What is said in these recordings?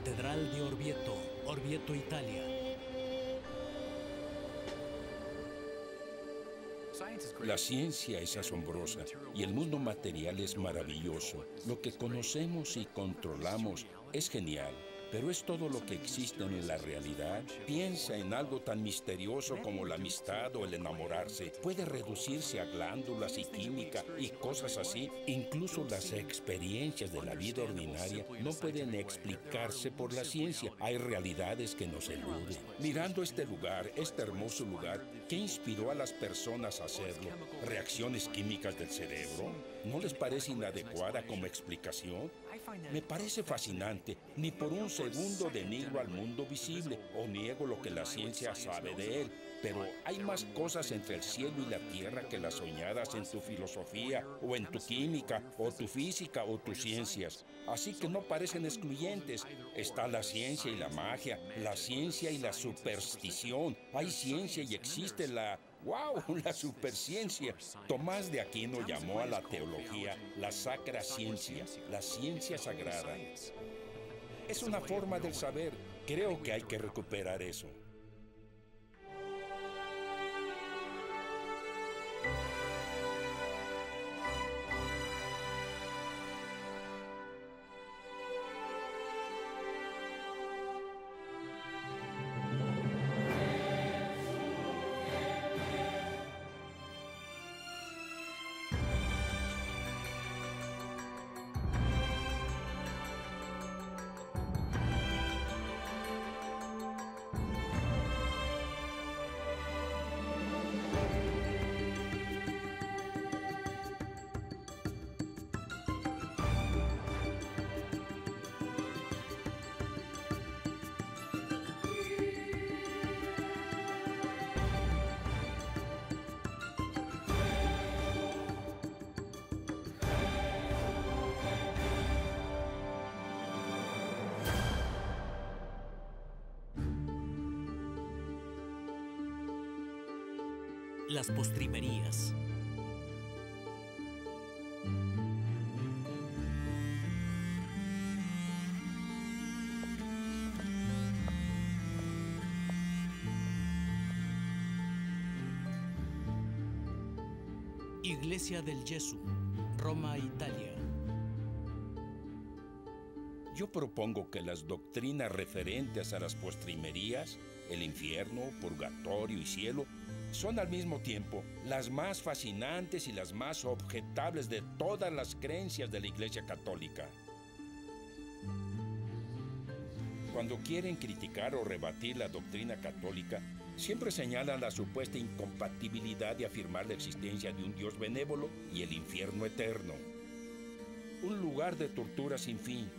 Catedral de Orvieto, Orvieto, Italia. La ciencia es asombrosa y el mundo material es maravilloso. Lo que conocemos y controlamos es genial. Pero ¿es todo lo que existe en la realidad? Piensa en algo tan misterioso como la amistad o el enamorarse. Puede reducirse a glándulas y química y cosas así. Incluso las experiencias de la vida ordinaria no pueden explicarse por la ciencia. Hay realidades que nos eluden. Mirando este lugar, este hermoso lugar, ¿qué inspiró a las personas a hacerlo? ¿Reacciones químicas del cerebro? ¿No les parece inadecuada como explicación? Me parece fascinante. Ni por un segundo denigro al mundo visible o niego lo que la ciencia sabe de él. Pero hay más cosas entre el cielo y la tierra que las soñadas en tu filosofía o en tu química o tu física o tus ciencias. Así que no parecen excluyentes. Está la ciencia y la magia, la ciencia y la superstición. Hay ciencia y existe la... ¡Wow! La superciencia. Tomás de Aquino llamó a la teología la sacra ciencia, la ciencia sagrada. Es una forma del saber. Creo que hay que recuperar eso. Las postrimerías. Iglesia del Gesù, Roma, Italia. Yo propongo que las doctrinas referentes a las postrimerías, el infierno, purgatorio y cielo, son al mismo tiempo las más fascinantes y las más objetables de todas las creencias de la Iglesia Católica. Cuando quieren criticar o rebatir la doctrina católica, siempre señalan la supuesta incompatibilidad de afirmar la existencia de un Dios benévolo y el infierno eterno, un lugar de tortura sin fin.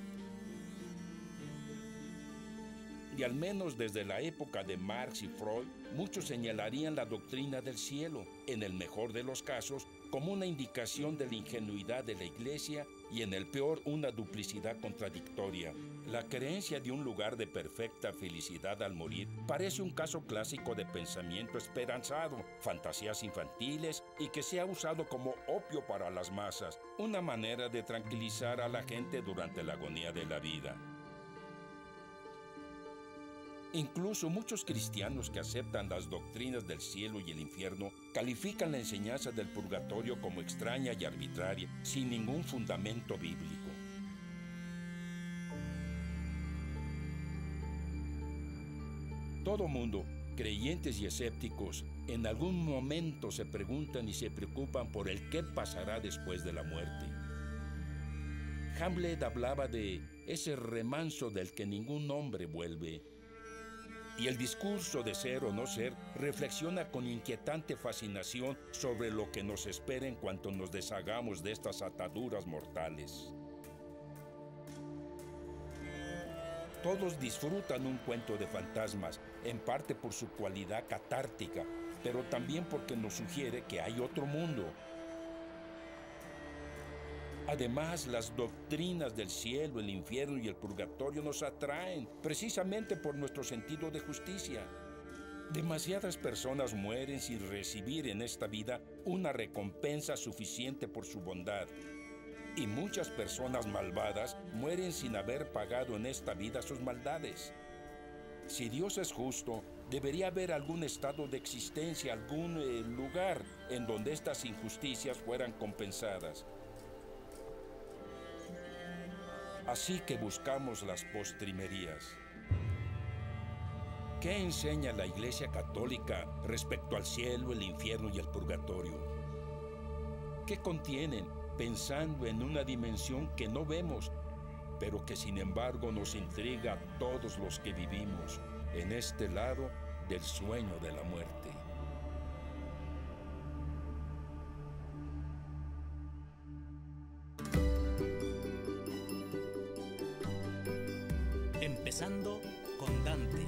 Y al menos desde la época de Marx y Freud, muchos señalarían la doctrina del cielo, en el mejor de los casos, como una indicación de la ingenuidad de la Iglesia y en el peor una duplicidad contradictoria. La creencia de un lugar de perfecta felicidad al morir parece un caso clásico de pensamiento esperanzado, fantasías infantiles y que se ha usado como opio para las masas, una manera de tranquilizar a la gente durante la agonía de la vida. Incluso muchos cristianos que aceptan las doctrinas del cielo y el infierno califican la enseñanza del purgatorio como extraña y arbitraria, sin ningún fundamento bíblico. Todo mundo, creyentes y escépticos, en algún momento se preguntan y se preocupan por el qué pasará después de la muerte. Hamlet hablaba de ese remanso del que ningún hombre vuelve. Y el discurso de ser o no ser reflexiona con inquietante fascinación sobre lo que nos espera en cuanto nos deshagamos de estas ataduras mortales. Todos disfrutan un cuento de fantasmas, en parte por su cualidad catártica, pero también porque nos sugiere que hay otro mundo. Además, las doctrinas del cielo, el infierno y el purgatorio nos atraen, precisamente por nuestro sentido de justicia. Demasiadas personas mueren sin recibir en esta vida una recompensa suficiente por su bondad. Y muchas personas malvadas mueren sin haber pagado en esta vida sus maldades. Si Dios es justo, debería haber algún estado de existencia, algún lugar en donde estas injusticias fueran compensadas. Así que buscamos las postrimerías. ¿Qué enseña la Iglesia Católica respecto al cielo, el infierno y el purgatorio? ¿Qué contienen, pensando en una dimensión que no vemos, pero que sin embargo nos intriga a todos los que vivimos en este lado del sueño de la muerte? Empezando con Dante.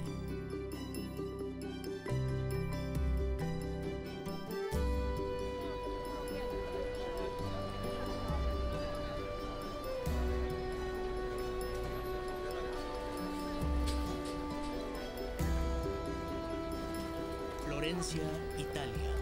Florencia, Italia.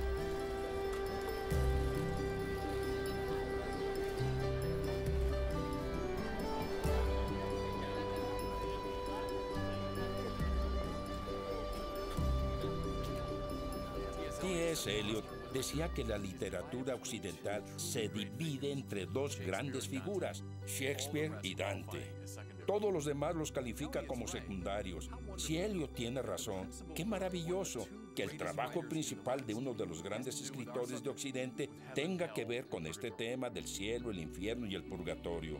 T.S. Eliot decía que la literatura occidental se divide entre dos grandes figuras, Shakespeare y Dante. Todos los demás los califica como secundarios. Si Eliot tiene razón, qué maravilloso que el trabajo principal de uno de los grandes escritores de Occidente tenga que ver con este tema del cielo, el infierno y el purgatorio.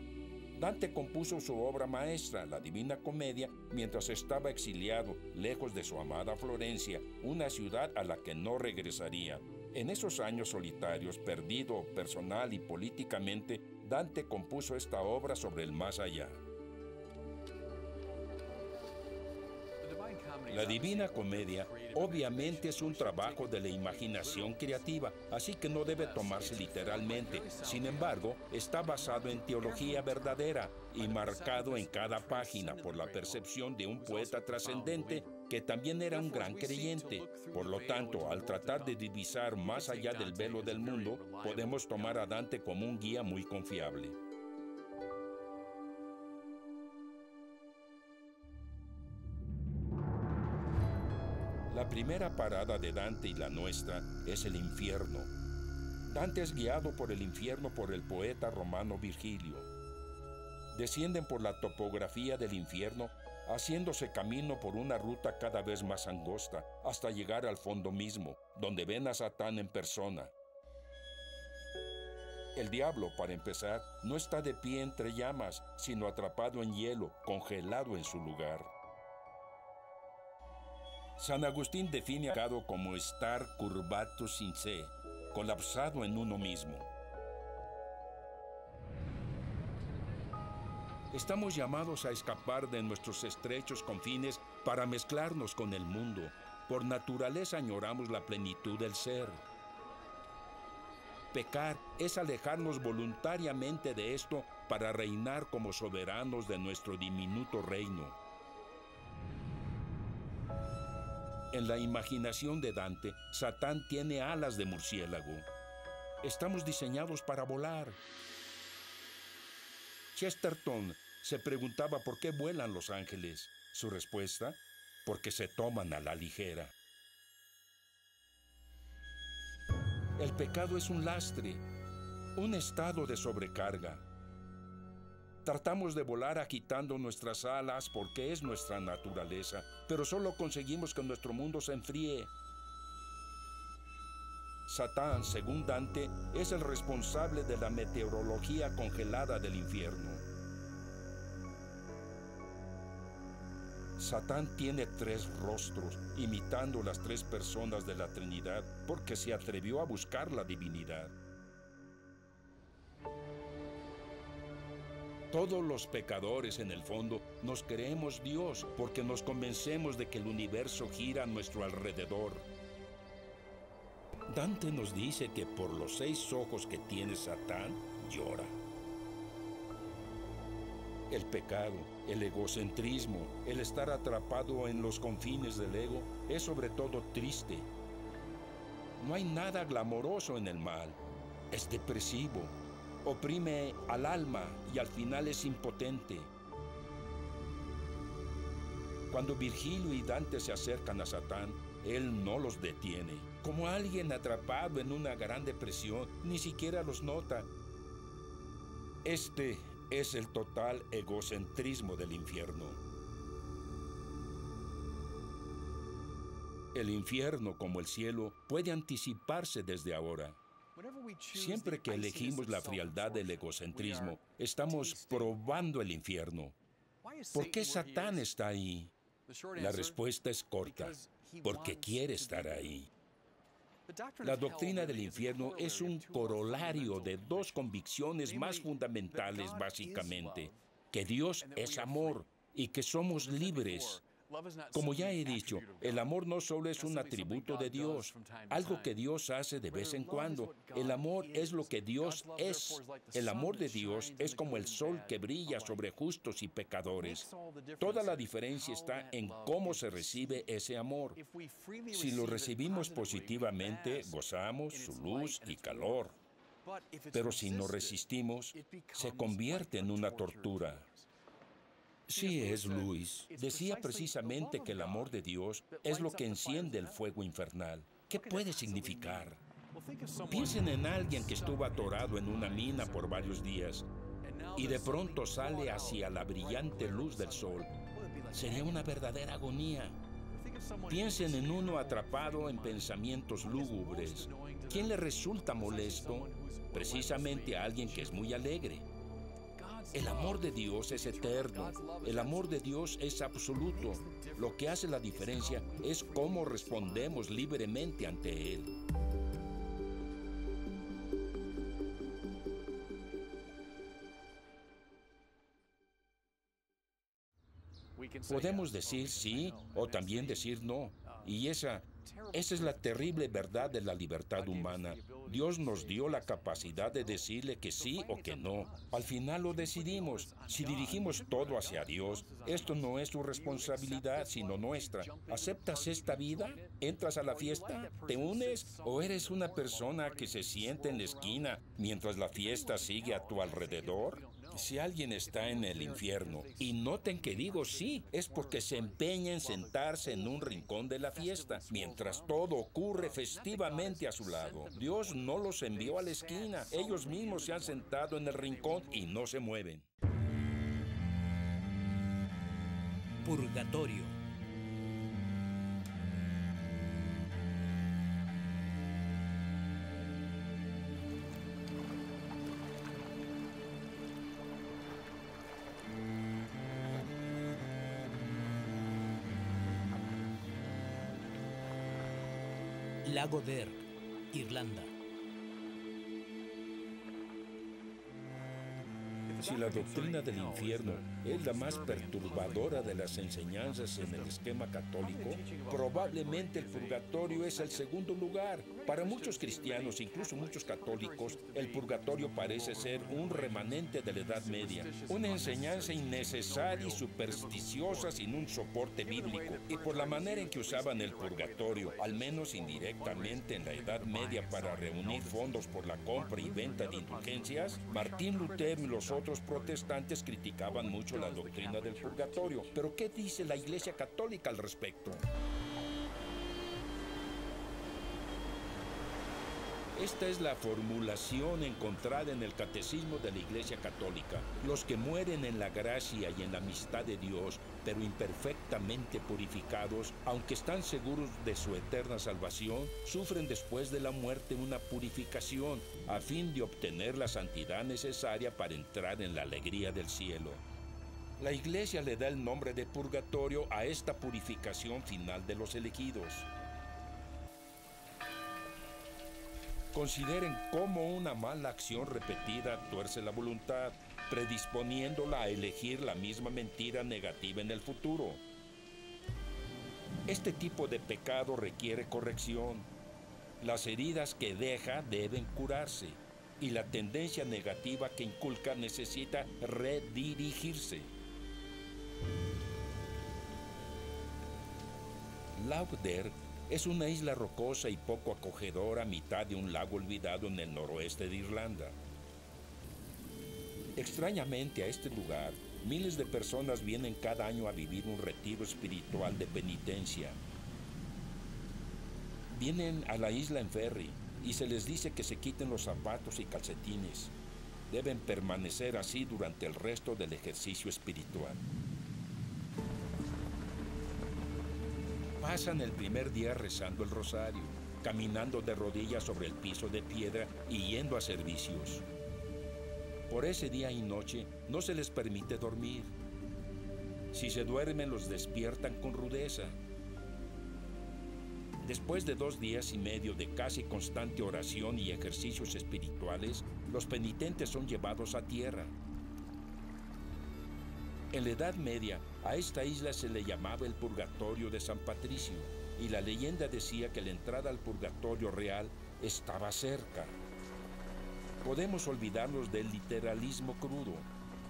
Dante compuso su obra maestra, la Divina Comedia, mientras estaba exiliado, lejos de su amada Florencia, una ciudad a la que no regresaría. En esos años solitarios, perdido personal y políticamente, Dante compuso esta obra sobre el más allá. La Divina Comedia obviamente es un trabajo de la imaginación creativa, así que no debe tomarse literalmente. Sin embargo, está basado en teología verdadera y marcado en cada página por la percepción de un poeta trascendente que también era un gran creyente. Por lo tanto, al tratar de divisar más allá del velo del mundo, podemos tomar a Dante como un guía muy confiable. La primera parada de Dante y la nuestra es el infierno. Dante es guiado por el infierno por el poeta romano Virgilio. Descienden por la topografía del infierno, haciéndose camino por una ruta cada vez más angosta, hasta llegar al fondo mismo, donde ven a Satán en persona. El diablo, para empezar, no está de pie entre llamas, sino atrapado en hielo, congelado en su lugar. San Agustín define a pecado como estar curvatus in se, colapsado en uno mismo. Estamos llamados a escapar de nuestros estrechos confines para mezclarnos con el mundo. Por naturaleza añoramos la plenitud del ser. Pecar es alejarnos voluntariamente de esto para reinar como soberanos de nuestro diminuto reino. En la imaginación de Dante, Satán tiene alas de murciélago. Estamos diseñados para volar. Chesterton se preguntaba por qué vuelan los ángeles. Su respuesta, porque se toman a la ligera. El pecado es un lastre, un estado de sobrecarga. Tratamos de volar agitando nuestras alas porque es nuestra naturaleza, pero solo conseguimos que nuestro mundo se enfríe. Satán, según Dante, es el responsable de la meteorología congelada del infierno. Satán tiene 3 rostros, imitando las 3 personas de la Trinidad, porque se atrevió a buscar la divinidad. Todos los pecadores, en el fondo, nos creemos Dios porque nos convencemos de que el universo gira a nuestro alrededor. Dante nos dice que por los 6 ojos que tiene Satán, llora. El pecado, el egocentrismo, el estar atrapado en los confines del ego, es sobre todo triste. No hay nada glamoroso en el mal, es depresivo. oprime al alma y al final es impotente. Cuando Virgilio y Dante se acercan a Satán, él no los detiene. Como alguien atrapado en una gran depresión, ni siquiera los nota. Este es el total egocentrismo del infierno. El infierno, como el cielo, puede anticiparse desde ahora. Siempre que elegimos la frialdad del egocentrismo, estamos probando el infierno. ¿Por qué Satán está ahí? La respuesta es corta, porque quiere estar ahí. La doctrina del infierno es un corolario de dos convicciones más fundamentales, básicamente: que Dios es amor y que somos libres. Como ya he dicho, el amor no solo es un atributo de Dios, algo que Dios hace de vez en cuando. El amor es lo que Dios es. El amor de Dios es como el sol que brilla sobre justos y pecadores. Toda la diferencia está en cómo se recibe ese amor. Si lo recibimos positivamente, gozamos su luz y calor. Pero si nos resistimos, se convierte en una tortura. C.S. Lewis decía precisamente que el amor de Dios es lo que enciende el fuego infernal. ¿Qué puede significar? Piensen en alguien que estuvo atorado en una mina por varios días y de pronto sale hacia la brillante luz del sol. Sería una verdadera agonía. Piensen en uno atrapado en pensamientos lúgubres. ¿Quién le resulta molesto? Precisamente a alguien que es muy alegre. El amor de Dios es eterno. El amor de Dios es absoluto. Lo que hace la diferencia es cómo respondemos libremente ante Él. Podemos decir sí o también decir no. Y esa es la terrible verdad de la libertad humana. Dios nos dio la capacidad de decirle que sí o que no. Al final lo decidimos. Si dirigimos todo hacia Dios, esto no es su responsabilidad, sino nuestra. ¿Aceptas esta vida? ¿Entras a la fiesta? ¿Te unes? ¿O eres una persona que se siente en la esquina mientras la fiesta sigue a tu alrededor? Si alguien está en el infierno, y noten que digo sí, es porque se empeña en sentarse en un rincón de la fiesta, mientras todo ocurre festivamente a su lado. Dios no los envió a la esquina, ellos mismos se han sentado en el rincón y no se mueven. Purgatorio. Lago Derg, Irlanda. Si la doctrina del infierno es la más perturbadora de las enseñanzas en el esquema católico, probablemente el purgatorio es el segundo lugar. Para muchos cristianos, incluso muchos católicos, el purgatorio parece ser un remanente de la Edad Media, una enseñanza innecesaria y supersticiosa sin un soporte bíblico. Y por la manera en que usaban el purgatorio, al menos indirectamente en la Edad Media, para reunir fondos por la compra y venta de indulgencias, Martín Lutero y los otros protestantes criticaban mucho la doctrina del purgatorio. Pero ¿qué dice la Iglesia Católica al respecto? Esta es la formulación encontrada en el Catecismo de la Iglesia Católica. Los que mueren en la gracia y en la amistad de Dios, pero imperfectamente purificados, aunque están seguros de su eterna salvación, sufren después de la muerte una purificación a fin de obtener la santidad necesaria para entrar en la alegría del cielo. La Iglesia le da el nombre de purgatorio a esta purificación final de los elegidos. Consideren cómo una mala acción repetida tuerce la voluntad, predisponiéndola a elegir la misma mentira negativa en el futuro. Este tipo de pecado requiere corrección. Las heridas que deja deben curarse y la tendencia negativa que inculca necesita redirigirse. Lago Derg es una isla rocosa y poco acogedora a mitad de un lago olvidado en el noroeste de Irlanda. Extrañamente a este lugar, miles de personas vienen cada año a vivir un retiro espiritual de penitencia. Vienen a la isla en ferry y se les dice que se quiten los zapatos y calcetines. Deben permanecer así durante el resto del ejercicio espiritual. Pasan el primer día rezando el rosario, caminando de rodillas sobre el piso de piedra y yendo a servicios. Por ese día y noche no se les permite dormir. Si se duermen, los despiertan con rudeza. Después de 2 días y medio de casi constante oración y ejercicios espirituales, los penitentes son llevados a tierra. En la Edad Media, a esta isla se le llamaba el Purgatorio de San Patricio, y la leyenda decía que la entrada al Purgatorio real estaba cerca. Podemos olvidarnos del literalismo crudo,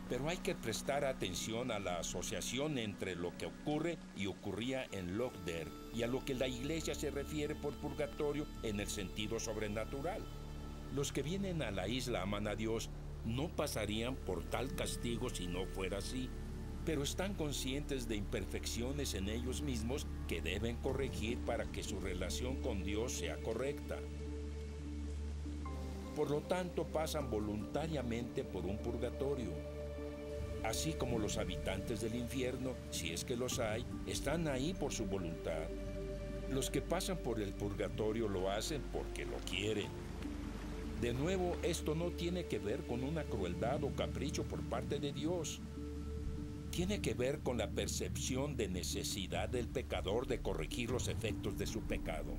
pero hay que prestar atención a la asociación entre lo que ocurre y ocurría en Lough Derg y a lo que la Iglesia se refiere por purgatorio en el sentido sobrenatural. Los que vienen a la isla aman a Dios, no pasarían por tal castigo si no fuera así, pero están conscientes de imperfecciones en ellos mismos que deben corregir para que su relación con Dios sea correcta. Por lo tanto, pasan voluntariamente por un purgatorio. Así como los habitantes del infierno, si es que los hay, están ahí por su voluntad. Los que pasan por el purgatorio lo hacen porque lo quieren. De nuevo, esto no tiene que ver con una crueldad o capricho por parte de Dios. Tiene que ver con la percepción de necesidad del pecador de corregir los efectos de su pecado.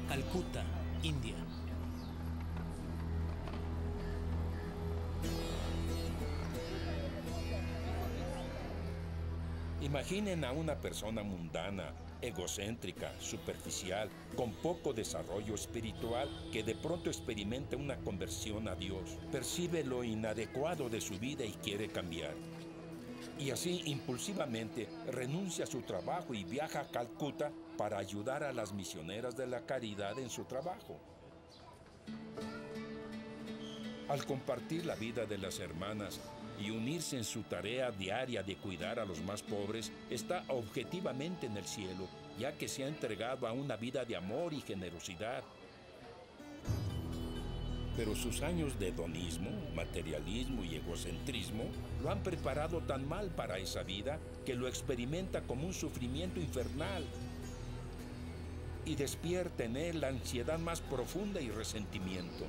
Calcuta, India. Imaginen a una persona mundana, egocéntrica, superficial, con poco desarrollo espiritual, que de pronto experimenta una conversión a Dios, percibe lo inadecuado de su vida y quiere cambiar. Y así, impulsivamente, renuncia a su trabajo y viaja a Calcuta para ayudar a las misioneras de la caridad en su trabajo. Al compartir la vida de las hermanas y unirse en su tarea diaria de cuidar a los más pobres, está objetivamente en el cielo, ya que se ha entregado a una vida de amor y generosidad. Pero sus años de hedonismo, materialismo y egocentrismo lo han preparado tan mal para esa vida que lo experimenta como un sufrimiento infernal y despierta en él la ansiedad más profunda y resentimiento.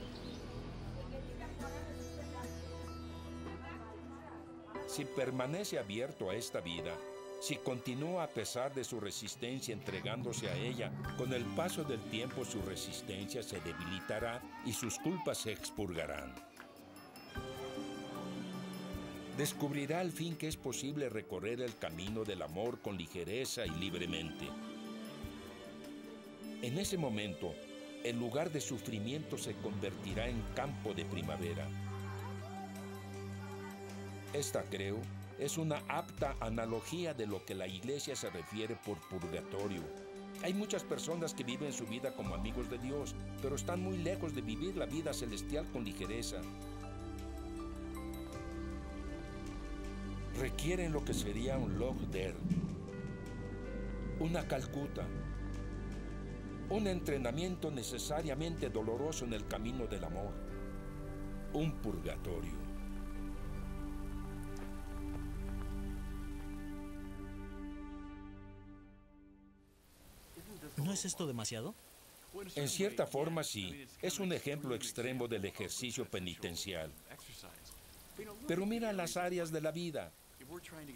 Si permanece abierto a esta vida, si continúa a pesar de su resistencia entregándose a ella, con el paso del tiempo su resistencia se debilitará y sus culpas se expurgarán. Descubrirá al fin que es posible recorrer el camino del amor con ligereza y libremente. En ese momento, el lugar de sufrimiento se convertirá en campo de primavera. Esta, creo, es una apta analogía de lo que la Iglesia se refiere por purgatorio. Hay muchas personas que viven su vida como amigos de Dios, pero están muy lejos de vivir la vida celestial con ligereza. Requieren lo que sería un Lough Derg, una Calcuta, un entrenamiento necesariamente doloroso en el camino del amor, un purgatorio. ¿No es esto demasiado? En cierta forma, sí. Es un ejemplo extremo del ejercicio penitencial. Pero mira las áreas de la vida.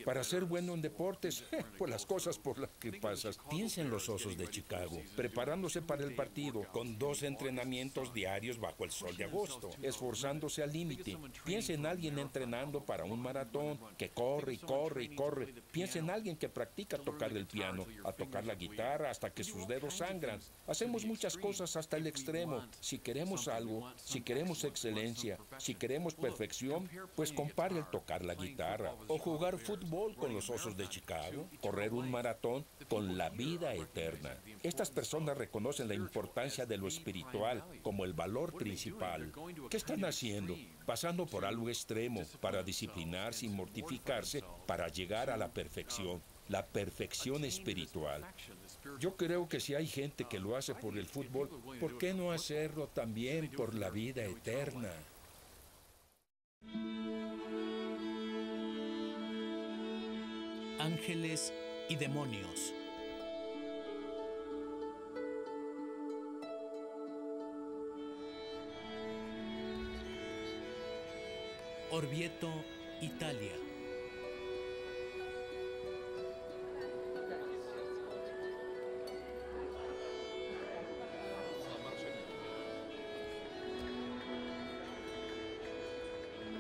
Para ser bueno en deportes, por las cosas por las que pasas. Piensa en los Osos de Chicago, preparándose para el partido, con 2 entrenamientos diarios bajo el sol de agosto, esforzándose al límite. Piensa en alguien entrenando para un maratón, que corre y corre y corre. Piensa en alguien que practica tocar el piano, a tocar la guitarra hasta que sus dedos sangran. Hacemos muchas cosas hasta el extremo. Si queremos algo, si queremos excelencia, si queremos perfección, pues compare el tocar la guitarra o jugar jugar fútbol con los Osos de Chicago, correr un maratón con la vida eterna. Estas personas reconocen la importancia de lo espiritual como el valor principal. ¿Qué están haciendo? Pasando por algo extremo para disciplinarse y mortificarse para llegar a la perfección espiritual. Yo creo que si hay gente que lo hace por el fútbol, ¿por qué no hacerlo también por la vida eterna? Ángeles y demonios. Orvieto, Italia.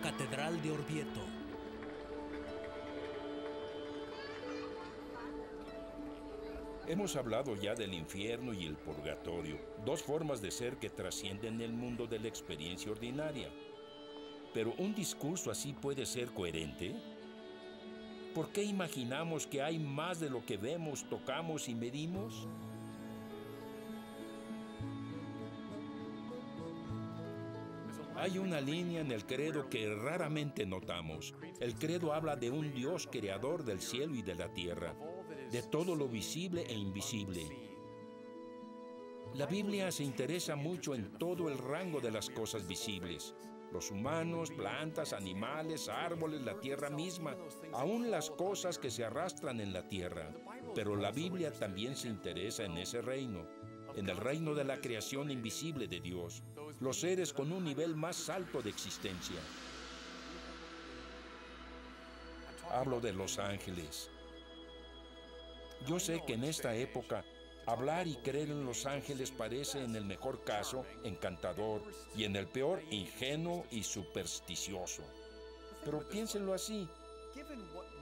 Catedral de Orvieto. Hemos hablado ya del infierno y el purgatorio, dos formas de ser que trascienden el mundo de la experiencia ordinaria. Pero ¿un discurso así puede ser coherente? ¿Por qué imaginamos que hay más de lo que vemos, tocamos y medimos? Hay una línea en el credo que raramente notamos. El credo habla de un Dios creador del cielo y de la tierra, de todo lo visible e invisible. La Biblia se interesa mucho en todo el rango de las cosas visibles. Los humanos, plantas, animales, árboles, la tierra misma, aún las cosas que se arrastran en la tierra. Pero la Biblia también se interesa en ese reino, en el reino de la creación invisible de Dios, los seres con un nivel más alto de existencia. Hablo de los ángeles. Yo sé que en esta época, hablar y creer en los ángeles parece en el mejor caso encantador y en el peor ingenuo y supersticioso. Pero piénsenlo así,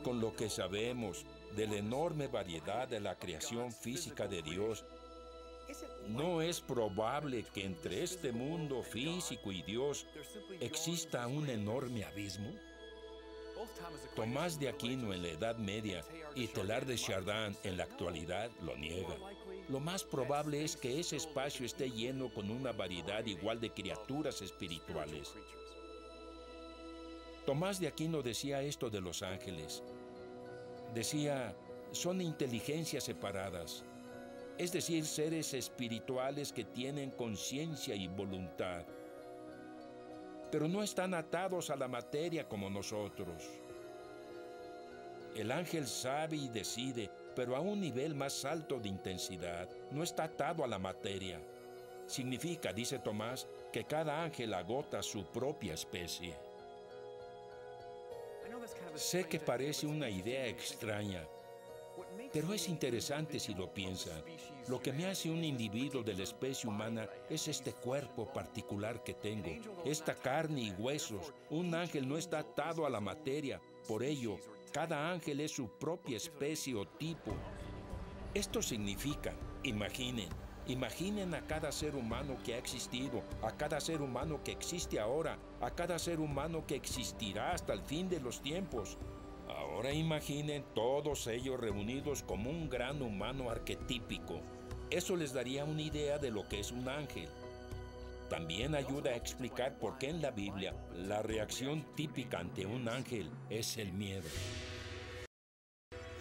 con lo que sabemos de la enorme variedad de la creación física de Dios, ¿no es probable que entre este mundo físico y Dios exista un enorme abismo? Tomás de Aquino en la Edad Media y Teilhard de Chardin en la actualidad lo niega. Lo más probable es que ese espacio esté lleno con una variedad igual de criaturas espirituales. Tomás de Aquino decía esto de los ángeles. Decía, son inteligencias separadas, es decir, seres espirituales que tienen conciencia y voluntad, pero no están atados a la materia como nosotros. El ángel sabe y decide, pero a un nivel más alto de intensidad, no está atado a la materia. Significa, dice Tomás, que cada ángel agota su propia especie. Sé que parece una idea extraña, pero es interesante si lo piensan. Lo que me hace un individuo de la especie humana es este cuerpo particular que tengo, esta carne y huesos. Un ángel no está atado a la materia, por ello, cada ángel es su propia especie o tipo. Esto significa, imaginen a cada ser humano que ha existido, a cada ser humano que existe ahora, a cada ser humano que existirá hasta el fin de los tiempos. Ahora imaginen todos ellos reunidos como un gran humano arquetípico. Eso les daría una idea de lo que es un ángel. También ayuda a explicar por qué en la Biblia la reacción típica ante un ángel es el miedo.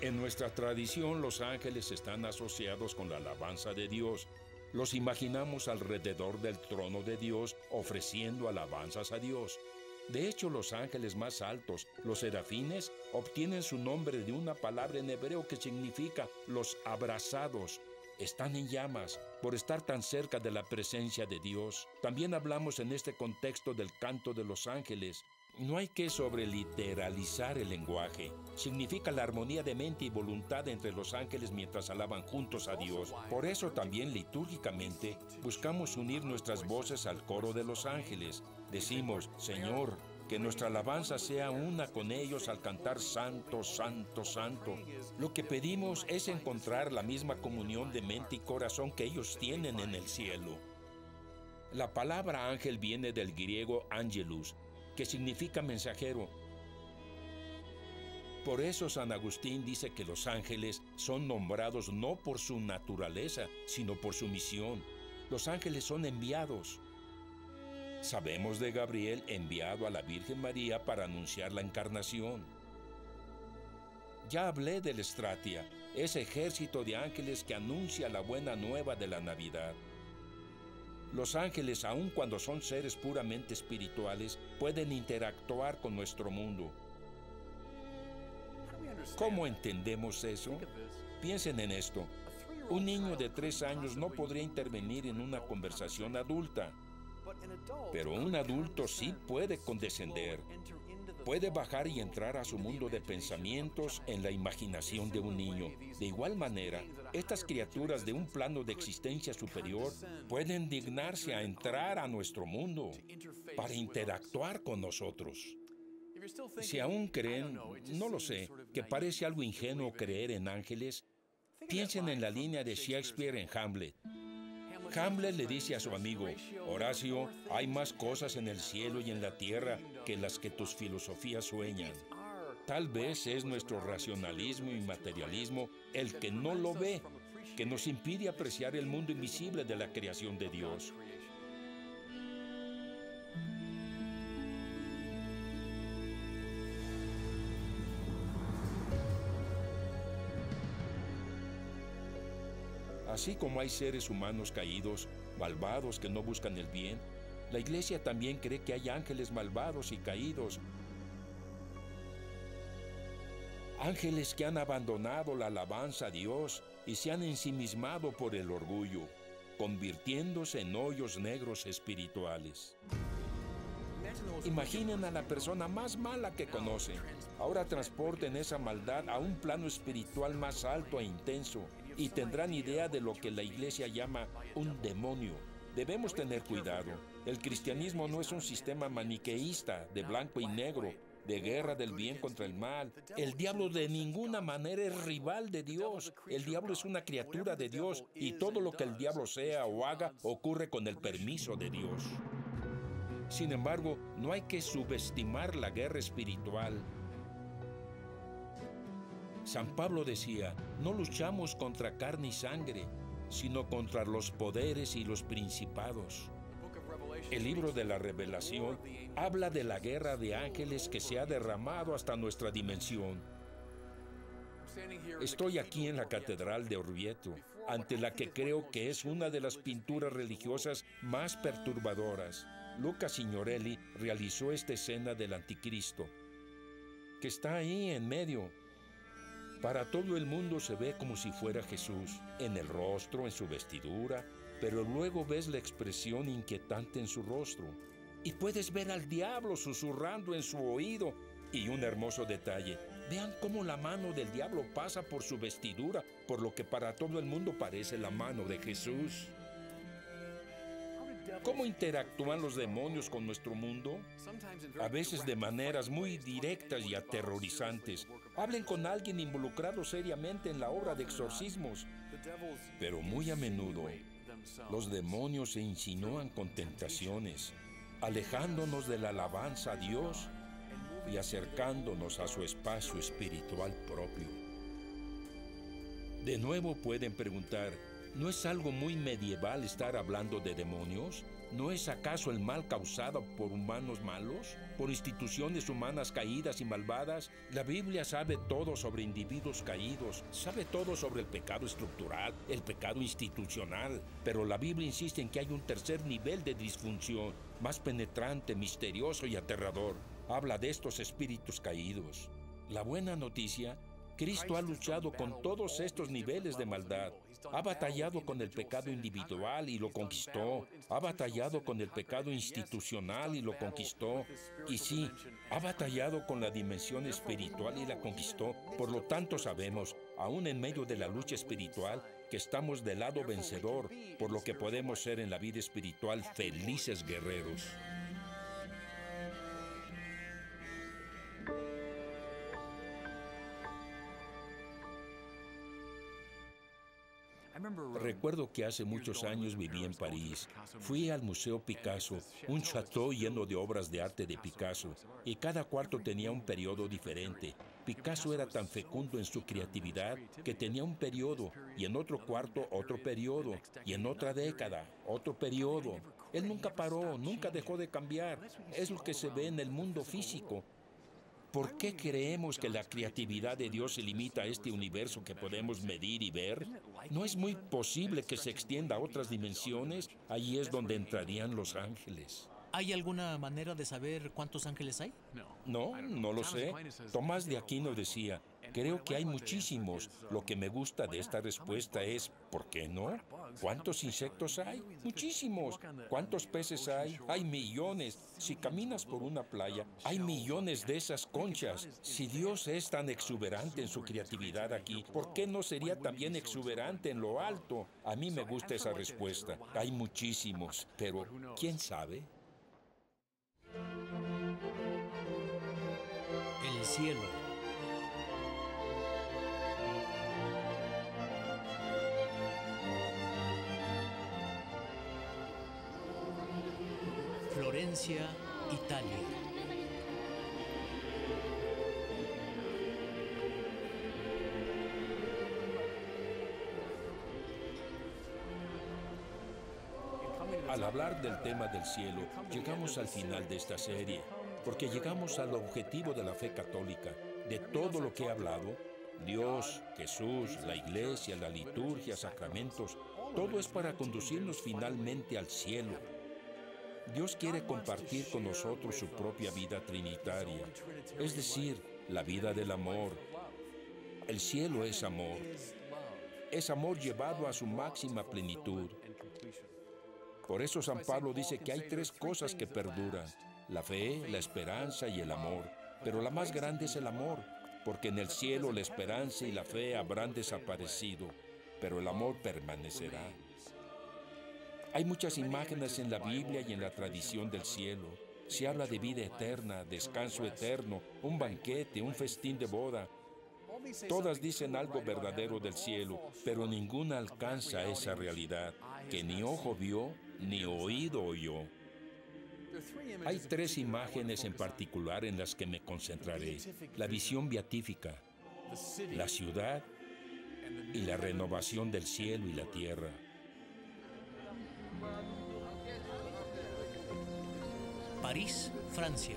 En nuestra tradición, los ángeles están asociados con la alabanza de Dios. Los imaginamos alrededor del trono de Dios ofreciendo alabanzas a Dios. De hecho, los ángeles más altos, los serafines, obtienen su nombre de una palabra en hebreo que significa los abrazados. Están en llamas por estar tan cerca de la presencia de Dios. También hablamos en este contexto del canto de los ángeles. No hay que sobreliteralizar el lenguaje. Significa la armonía de mente y voluntad entre los ángeles mientras alaban juntos a Dios. Por eso también litúrgicamente buscamos unir nuestras voces al coro de los ángeles. Decimos, Señor, que nuestra alabanza sea una con ellos al cantar Santo, Santo, Santo. Lo que pedimos es encontrar la misma comunión de mente y corazón que ellos tienen en el cielo. La palabra ángel viene del griego angelus, que significa mensajero. Por eso San Agustín dice que los ángeles son nombrados no por su naturaleza, sino por su misión. Los ángeles son enviados. Sabemos de Gabriel enviado a la Virgen María para anunciar la encarnación. Ya hablé del Estratia, ese ejército de ángeles que anuncia la buena nueva de la Navidad. Los ángeles, aun cuando son seres puramente espirituales, pueden interactuar con nuestro mundo. ¿Cómo entendemos eso? Piensen en esto. Un niño de 3 años no podría intervenir en una conversación adulta, pero un adulto sí puede condescender. Puede bajar y entrar a su mundo de pensamientos en la imaginación de un niño. De igual manera, estas criaturas de un plano de existencia superior pueden dignarse a entrar a nuestro mundo para interactuar con nosotros. Si aún creen, no lo sé, que parece algo ingenuo creer en ángeles, piensen en la línea de Shakespeare en Hamlet. Hamlet le dice a su amigo, Horacio, hay más cosas en el cielo y en la tierra que las que tus filosofías sueñan. Tal vez es nuestro racionalismo y materialismo el que no lo ve, que nos impide apreciar el mundo invisible de la creación de Dios. Así como hay seres humanos caídos, malvados que no buscan el bien, la Iglesia también cree que hay ángeles malvados y caídos. Ángeles que han abandonado la alabanza a Dios y se han ensimismado por el orgullo, convirtiéndose en hoyos negros espirituales. Imaginen a la persona más mala que conocen. Ahora transporten esa maldad a un plano espiritual más alto e intenso y tendrán idea de lo que la Iglesia llama un demonio. Debemos tener cuidado. El cristianismo no es un sistema maniqueísta de blanco y negro, de guerra del bien contra el mal. El diablo de ninguna manera es rival de Dios. El diablo es una criatura de Dios y todo lo que el diablo sea o haga ocurre con el permiso de Dios. Sin embargo, no hay que subestimar la guerra espiritual. San Pablo decía, no luchamos contra carne y sangre, sino contra los poderes y los principados. El libro de la Revelación habla de la guerra de ángeles que se ha derramado hasta nuestra dimensión. Estoy aquí en la Catedral de Orvieto, ante la que creo que es una de las pinturas religiosas más perturbadoras. Luca Signorelli realizó esta escena del Anticristo, que está ahí en medio. Para todo el mundo se ve como si fuera Jesús, en el rostro, en su vestidura, pero luego ves la expresión inquietante en su rostro. Y puedes ver al diablo susurrando en su oído. Y un hermoso detalle, vean cómo la mano del diablo pasa por su vestidura, por lo que para todo el mundo parece la mano de Jesús. ¿Cómo interactúan los demonios con nuestro mundo? A veces de maneras muy directas y aterrorizantes. Hablen con alguien involucrado seriamente en la obra de exorcismos. Pero muy a menudo, los demonios se insinúan con tentaciones, alejándonos de la alabanza a Dios y acercándonos a su espacio espiritual propio. De nuevo pueden preguntar, ¿no es algo muy medieval estar hablando de demonios? ¿No es acaso el mal causado por humanos malos? ¿Por instituciones humanas caídas y malvadas? La Biblia sabe todo sobre individuos caídos, sabe todo sobre el pecado estructural, el pecado institucional, pero la Biblia insiste en que hay un tercer nivel de disfunción, más penetrante, misterioso y aterrador. Habla de estos espíritus caídos. La buena noticia, Cristo ha luchado con todos estos niveles de maldad. Ha batallado con el pecado individual y lo conquistó. Ha batallado con el pecado institucional y lo conquistó. Y sí, ha batallado con la dimensión espiritual y la conquistó. Por lo tanto sabemos, aún en medio de la lucha espiritual, que estamos del lado vencedor, por lo que podemos ser en la vida espiritual felices guerreros. Recuerdo que hace muchos años viví en París. Fui al Museo Picasso, un chateau lleno de obras de arte de Picasso, y cada cuarto tenía un periodo diferente. Picasso era tan fecundo en su creatividad que tenía un periodo, y en otro cuarto otro periodo, y en otra década otro periodo. Él nunca paró, nunca dejó de cambiar. Es lo que se ve en el mundo físico. ¿Por qué creemos que la creatividad de Dios se limita a este universo que podemos medir y ver? ¿No es muy posible que se extienda a otras dimensiones? Ahí es donde entrarían los ángeles. ¿Hay alguna manera de saber cuántos ángeles hay? No, no lo sé. Tomás de Aquino decía, creo que hay muchísimos. Lo que me gusta de esta respuesta es, ¿por qué no? ¿Cuántos insectos hay? Muchísimos. ¿Cuántos peces hay? Hay millones. Si caminas por una playa, hay millones de esas conchas. Si Dios es tan exuberante en su creatividad aquí, ¿por qué no sería también exuberante en lo alto? A mí me gusta esa respuesta. Hay muchísimos, pero ¿quién sabe? El cielo. Florencia, Italia. Al hablar del tema del cielo, llegamos al final de esta serie, porque llegamos al objetivo de la fe católica. De todo lo que he hablado, Dios, Jesús, la iglesia, la liturgia, sacramentos, todo es para conducirnos finalmente al cielo. Dios quiere compartir con nosotros su propia vida trinitaria, es decir, la vida del amor. El cielo es amor llevado a su máxima plenitud. Por eso San Pablo dice que hay tres cosas que perduran: la fe, la esperanza y el amor. Pero la más grande es el amor, porque en el cielo la esperanza y la fe habrán desaparecido, pero el amor permanecerá. Hay muchas imágenes en la Biblia y en la tradición del cielo. Se habla de vida eterna, descanso eterno, un banquete, un festín de boda. Todas dicen algo verdadero del cielo, pero ninguna alcanza esa realidad que ni ojo vio, ni oído oyó. Hay tres imágenes en particular en las que me concentraré: la visión beatífica, la ciudad y la renovación del cielo y la tierra. París, Francia.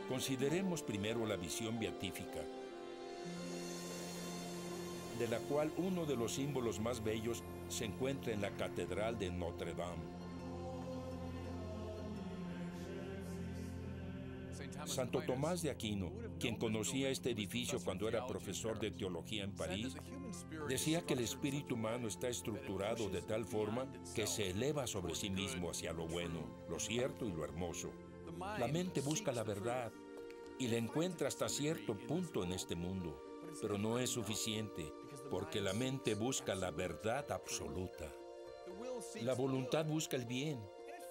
Consideremos primero la visión beatífica, de la cual uno de los símbolos más bellos se encuentra en la Catedral de Notre Dame. Santo Tomás de Aquino, quien conocía este edificio cuando era profesor de teología en París, decía que el espíritu humano está estructurado de tal forma que se eleva sobre sí mismo hacia lo bueno, lo cierto y lo hermoso. La mente busca la verdad y la encuentra hasta cierto punto en este mundo, pero no es suficiente, porque la mente busca la verdad absoluta. La voluntad busca el bien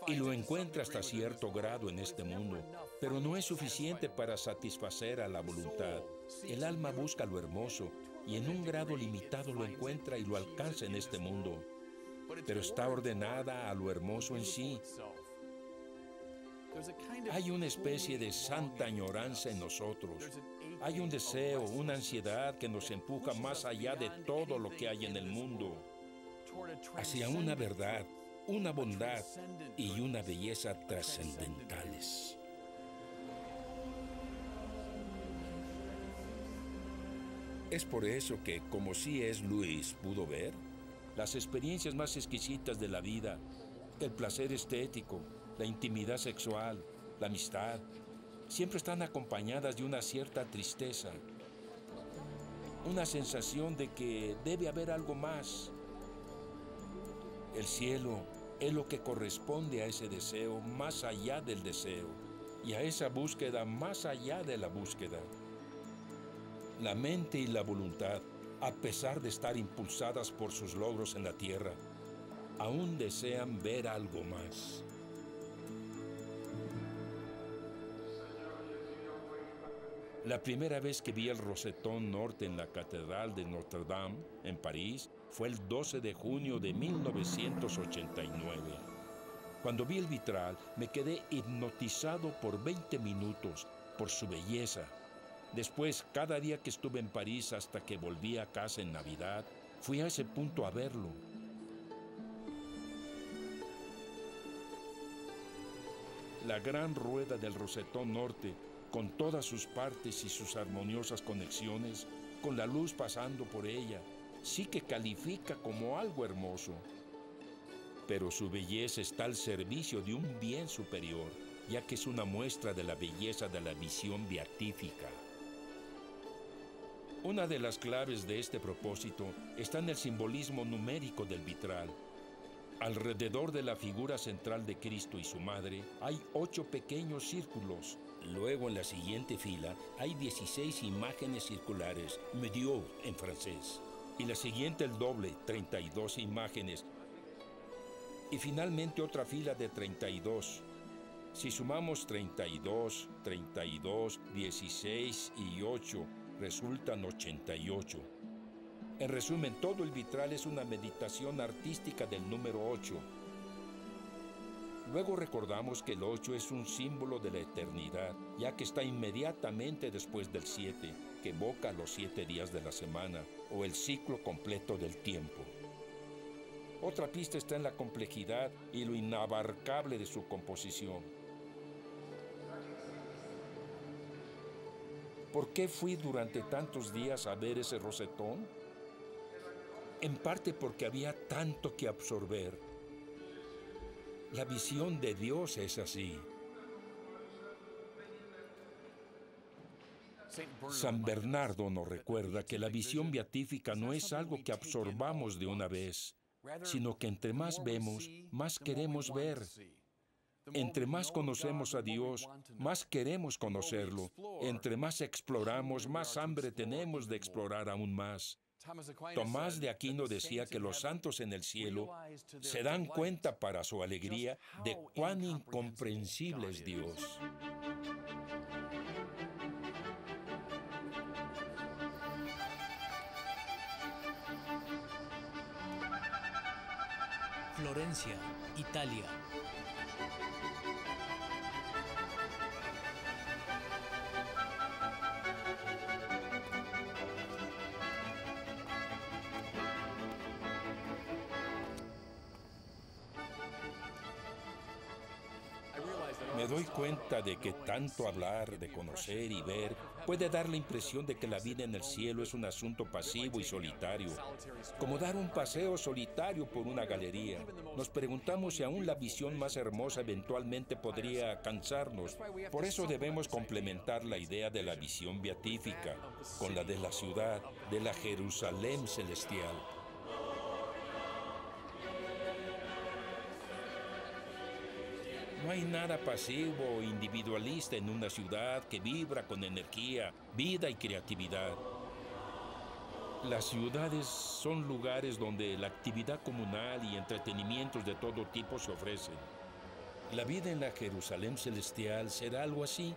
y lo encuentra hasta cierto grado en este mundo, pero no es suficiente para satisfacer a la voluntad. El alma busca lo hermoso y en un grado limitado lo encuentra y lo alcanza en este mundo, pero está ordenada a lo hermoso en sí. Hay una especie de santa añoranza en nosotros. Hay un deseo, una ansiedad que nos empuja más allá de todo lo que hay en el mundo, hacia una verdad, una bondad y una belleza trascendentales. Es por eso que, como C.S. Lewis pudo ver, las experiencias más exquisitas de la vida, el placer estético, la intimidad sexual, la amistad, siempre están acompañadas de una cierta tristeza, una sensación de que debe haber algo más. El cielo es lo que corresponde a ese deseo más allá del deseo y a esa búsqueda más allá de la búsqueda. La mente y la voluntad, a pesar de estar impulsadas por sus logros en la tierra, aún desean ver algo más. La primera vez que vi el rosetón norte en la Catedral de Notre Dame, en París, fue el 12 de junio de 1989. Cuando vi el vitral, me quedé hipnotizado por 20 minutos por su belleza. Después, cada día que estuve en París hasta que volví a casa en Navidad, fui a ese punto a verlo. La gran rueda del rosetón norte, con todas sus partes y sus armoniosas conexiones, con la luz pasando por ella, sí que califica como algo hermoso. Pero su belleza está al servicio de un bien superior, ya que es una muestra de la belleza de la visión beatífica. Una de las claves de este propósito está en el simbolismo numérico del vitral. Alrededor de la figura central de Cristo y su madre hay 8 pequeños círculos. Luego, en la siguiente fila, hay 16 imágenes circulares, médios en francés. Y la siguiente el doble, 32 imágenes. Y finalmente otra fila de 32. Si sumamos 32, 32, 16 y 8, resultan 88. En resumen, todo el vitral es una meditación artística del número 8. Luego recordamos que el 8 es un símbolo de la eternidad, ya que está inmediatamente después del 7, que evoca los 7 días de la semana, o el ciclo completo del tiempo. Otra pista está en la complejidad y lo inabarcable de su composición. ¿Por qué fui durante tantos días a ver ese rosetón? En parte porque había tanto que absorber. La visión de Dios es así. San Bernardo nos recuerda que la visión beatífica no es algo que absorbamos de una vez, sino que entre más vemos, más queremos ver. Entre más conocemos a Dios, más queremos conocerlo. Entre más exploramos, más hambre tenemos de explorar aún más. Tomás de Aquino decía que los santos en el cielo se dan cuenta para su alegría de cuán incomprensible es Dios. Florencia, Italia. Me doy cuenta de que tanto hablar, de conocer y ver, puede dar la impresión de que la vida en el cielo es un asunto pasivo y solitario, como dar un paseo solitario por una galería. Nos preguntamos si aún la visión más hermosa eventualmente podría cansarnos. Por eso debemos complementar la idea de la visión beatífica con la de la ciudad, de la Jerusalén celestial. No hay nada pasivo o individualista en una ciudad que vibra con energía, vida y creatividad. Las ciudades son lugares donde la actividad comunal y entretenimientos de todo tipo se ofrecen. La vida en la Jerusalén celestial será algo así.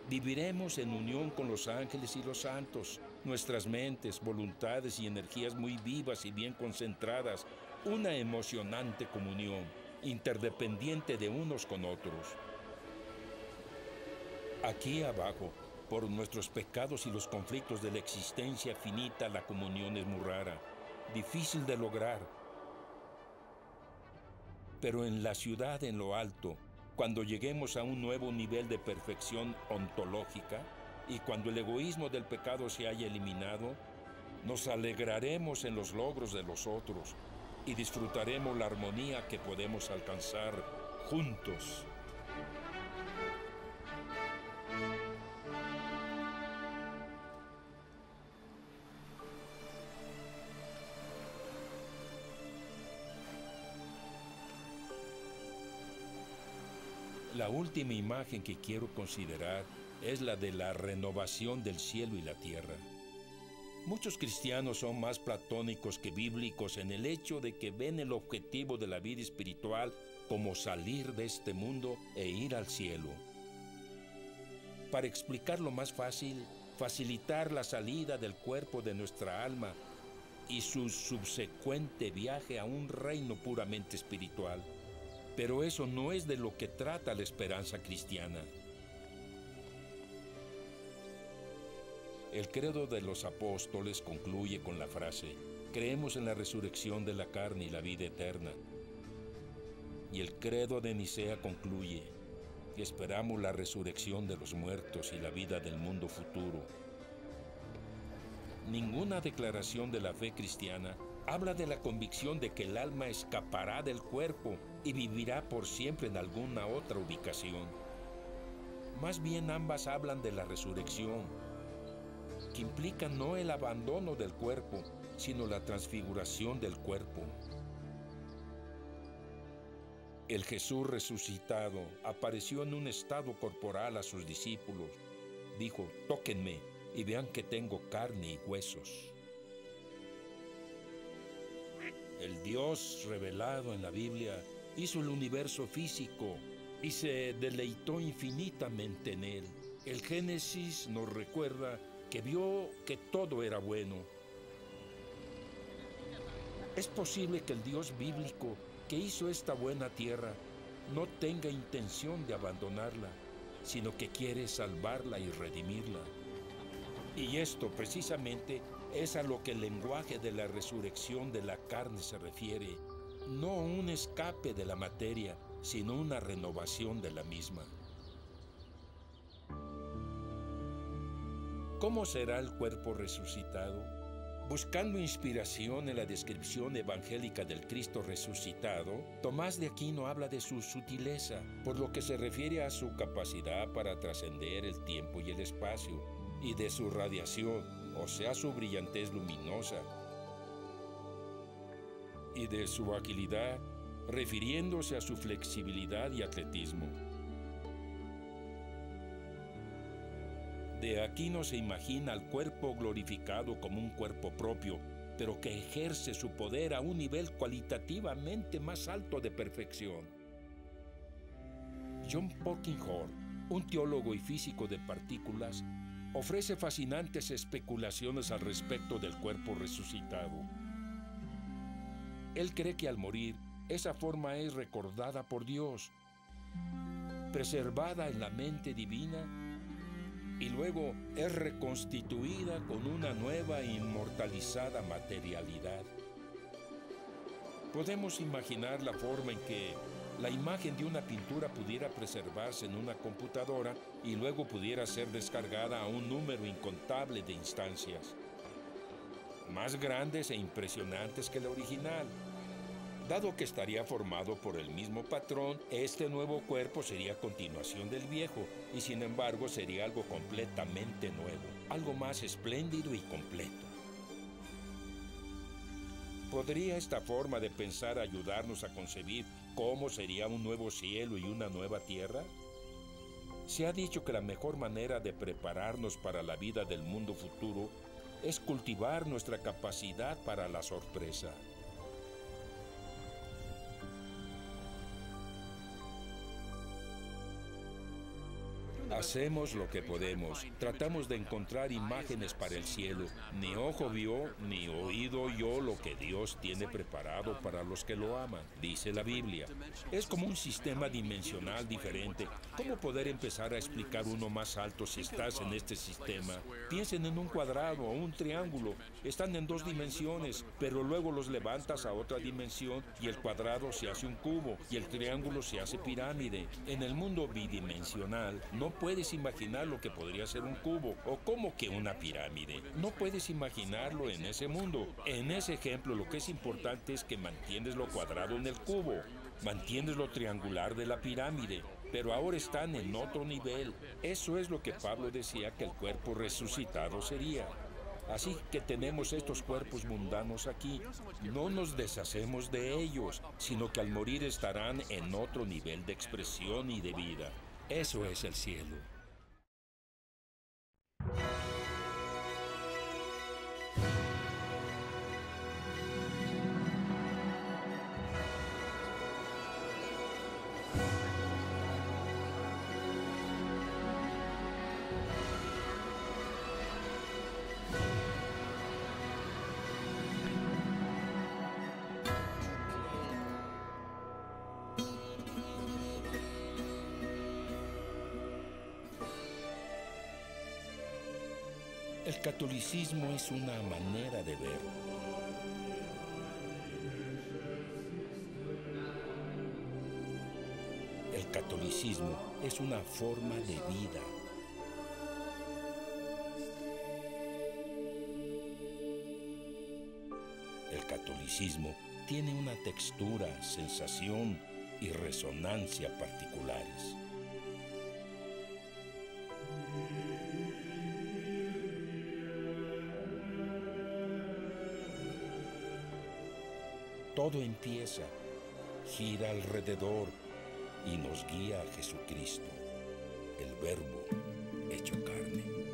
Viviremos en unión con los ángeles y los santos, nuestras mentes, voluntades y energías muy vivas y bien concentradas, una emocionante comunión, interdependiente de unos con otros. Aquí abajo, por nuestros pecados y los conflictos de la existencia finita, la comunión es muy rara, difícil de lograr. Pero en la ciudad, en lo alto, cuando lleguemos a un nuevo nivel de perfección ontológica y cuando el egoísmo del pecado se haya eliminado, nos alegraremos en los logros de los otros y disfrutaremos la armonía que podemos alcanzar juntos. La última imagen que quiero considerar es la de la renovación del cielo y la tierra. Muchos cristianos son más platónicos que bíblicos en el hecho de que ven el objetivo de la vida espiritual como salir de este mundo e ir al cielo. Para explicarlo más fácil, facilitar la salida del cuerpo de nuestra alma y su subsecuente viaje a un reino puramente espiritual. Pero eso no es de lo que trata la esperanza cristiana. El credo de los apóstoles concluye con la frase: creemos en la resurrección de la carne y la vida eterna. Y el credo de Nicea concluye: esperamos la resurrección de los muertos y la vida del mundo futuro. Ninguna declaración de la fe cristiana habla de la convicción de que el alma escapará del cuerpo y vivirá por siempre en alguna otra ubicación. Más bien ambas hablan de la resurrección, que implica no el abandono del cuerpo, sino la transfiguración del cuerpo. El Jesús resucitado apareció en un estado corporal a sus discípulos. Dijo: tóquenme y vean que tengo carne y huesos. El Dios revelado en la Biblia hizo el universo físico y se deleitó infinitamente en él. El Génesis nos recuerda que vio que todo era bueno. Es posible que el Dios bíblico que hizo esta buena tierra no tenga intención de abandonarla, sino que quiere salvarla y redimirla. Y esto precisamente es a lo que el lenguaje de la resurrección de la carne se refiere, no un escape de la materia, sino una renovación de la misma. ¿Cómo será el cuerpo resucitado? Buscando inspiración en la descripción evangélica del Cristo resucitado, Tomás de Aquino habla de su sutileza, por lo que se refiere a su capacidad para trascender el tiempo y el espacio, y de su radiación, o sea, su brillantez luminosa, y de su agilidad, refiriéndose a su flexibilidad y atletismo. De Aquino se imagina al cuerpo glorificado como un cuerpo propio, pero que ejerce su poder a un nivel cualitativamente más alto de perfección. John Polkinghorne, un teólogo y físico de partículas, ofrece fascinantes especulaciones al respecto del cuerpo resucitado. Él cree que al morir, esa forma es recordada por Dios, preservada en la mente divina, y luego es reconstituida con una nueva e inmortalizada materialidad. Podemos imaginar la forma en que la imagen de una pintura pudiera preservarse en una computadora y luego pudiera ser descargada a un número incontable de instancias, más grandes e impresionantes que la original. Dado que estaría formado por el mismo patrón, este nuevo cuerpo sería continuación del viejo y sin embargo sería algo completamente nuevo, algo más espléndido y completo. ¿Podría esta forma de pensar ayudarnos a concebir cómo sería un nuevo cielo y una nueva tierra? Se ha dicho que la mejor manera de prepararnos para la vida del mundo futuro es cultivar nuestra capacidad para la sorpresa. Hacemos lo que podemos, tratamos de encontrar imágenes para el cielo. Ni ojo vio, ni oído oyó lo que Dios tiene preparado para los que lo aman, dice la Biblia. Es como un sistema dimensional diferente. ¿Cómo poder empezar a explicar uno más alto si estás en este sistema? Piensen en un cuadrado o un triángulo. Están en dos dimensiones, pero luego los levantas a otra dimensión y el cuadrado se hace un cubo y el triángulo se hace pirámide. En el mundo bidimensional, no puedes imaginar lo que podría ser un cubo o como que una pirámide. No puedes imaginarlo en ese mundo. En ese ejemplo, lo que es importante es que mantienes lo cuadrado en el cubo. Mantienes lo triangular de la pirámide, pero ahora están en otro nivel. Eso es lo que Pablo decía que el cuerpo resucitado sería. Así que tenemos estos cuerpos mundanos aquí. No nos deshacemos de ellos, sino que al morir estarán en otro nivel de expresión y de vida. Eso es el cielo. El catolicismo es una manera de ver. El catolicismo es una forma de vida. El catolicismo tiene una textura, sensación y resonancia particulares. Todo empieza, gira alrededor y nos guía a Jesucristo, el Verbo hecho carne.